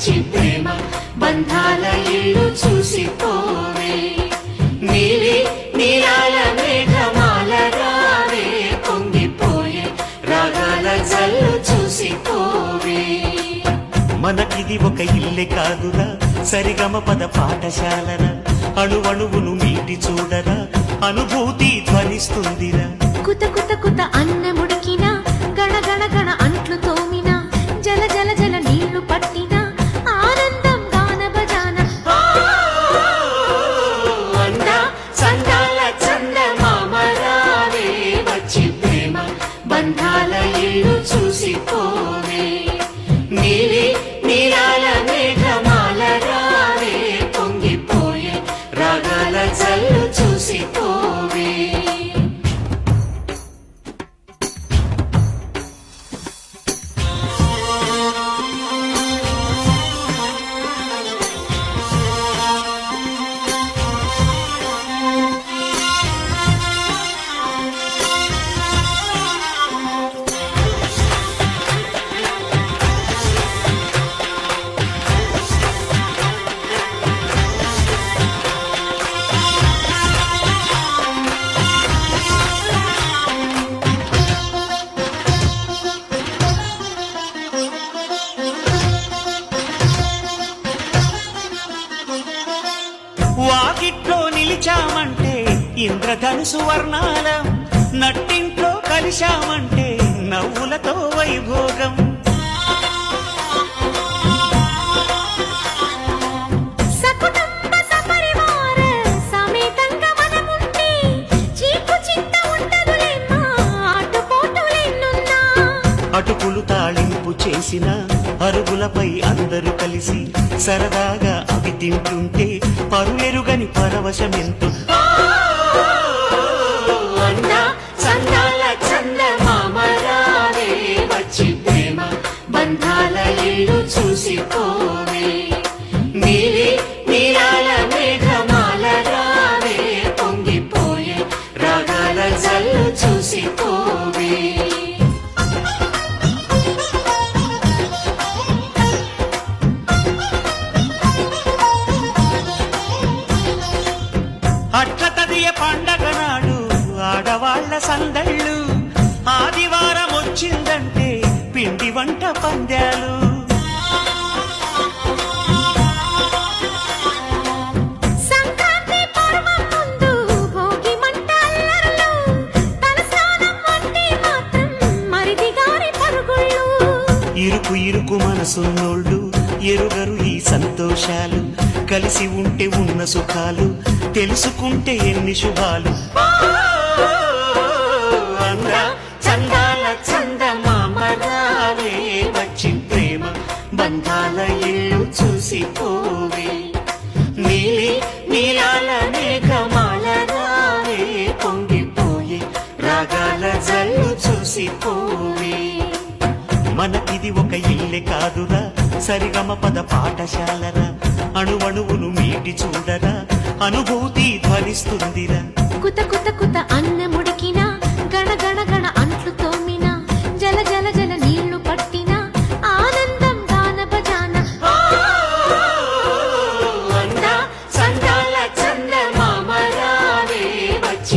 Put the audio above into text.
వచ్చి ప్రేమ బంధాల ఇల్లు చూసిపోవే నీలి నీలాల మేఘమాల రావే పొంగిపోయే రాగాల జల్లు చూసిపోవే మనకిది ఒక ఇల్లే కాదురా సరిగమ పద పాఠశాలరా అణువణువును మీటి చూడరా అనుభూతి ధ్వనిస్తుందిరా కుత కుత కుత అన్నముడికిన గణ గణ గణ అంట్లు తోమిన జల జల జల నీళ్లు పట్టిన ఆనందం గాన బజాన అందా సందాల చందమామ రావే వచ్చి ప్రేమ బంధాల ఇల్లు చూసిపోవే నీలి నీలాల మేఘమాల రావే పొంగిపోయే రాగాల జల్లు చూసిపోవే వాకిట్లో నిలిచామంటే ఇంద్రధనుసు వర్ణాలం నట్టింట్లో కలిశామంటే నవ్వులతో వైభోగం సకుటుంబ సపరివార సమేతంగా మనముంటే చీకు చింత ఉండదులేమ్మా ఆటుపోటులెన్నున్నా అటుకులు తాళింపు చేసిన అరుగులపై అందరూ కలిసి సరదాగా అవి తింటుంటే పరులెరుగని పరవశమెంతో అందా సందాల చందమామ రావే వచ్చి ప్రేమ బంధాల ఇల్లు చూసిపోవే నీలి నీలాల మేఘమాల రావే పొంగిపోయే రాగాల జల్లు చూసిపోవే అట్ల తదియ పండగ నాడు ఆడవాళ్ల సందళ్ళు ఆదివారం వచ్చిందంటే పిండి వంట పందాలు సంక్రాంతి పర్వం ముందు భోగి మంట అల్లర్లు తలస్నానం అంటే మాత్రం మరిది గారి పరుగుళ్ళు ఇరుకు ఇరుకు మనసున్నోళ్ళు ఎరుగరు ఈ సంతోషాలు కలిసి ఉంటే ఉన్న సుఖాలు తెలుసుకుంటే ఎన్ని శుభాలు అందా చందాల చందమామ రావే వచ్చి ప్రేమ బంధాల ఇల్లు చూసిపోవే నీలి నీలాల మేఘమాల రావే పొంగిపోయే రాగాల జల్లు చూసిపోవే మనకిది ఒక ఇల్లే కాదురా సరిగమ పద పాఠశాలరా అణువణువును మీటి చూడరా అనుభూతి ధ్వనిస్తుందిరా కుత కుత కుత అన్నము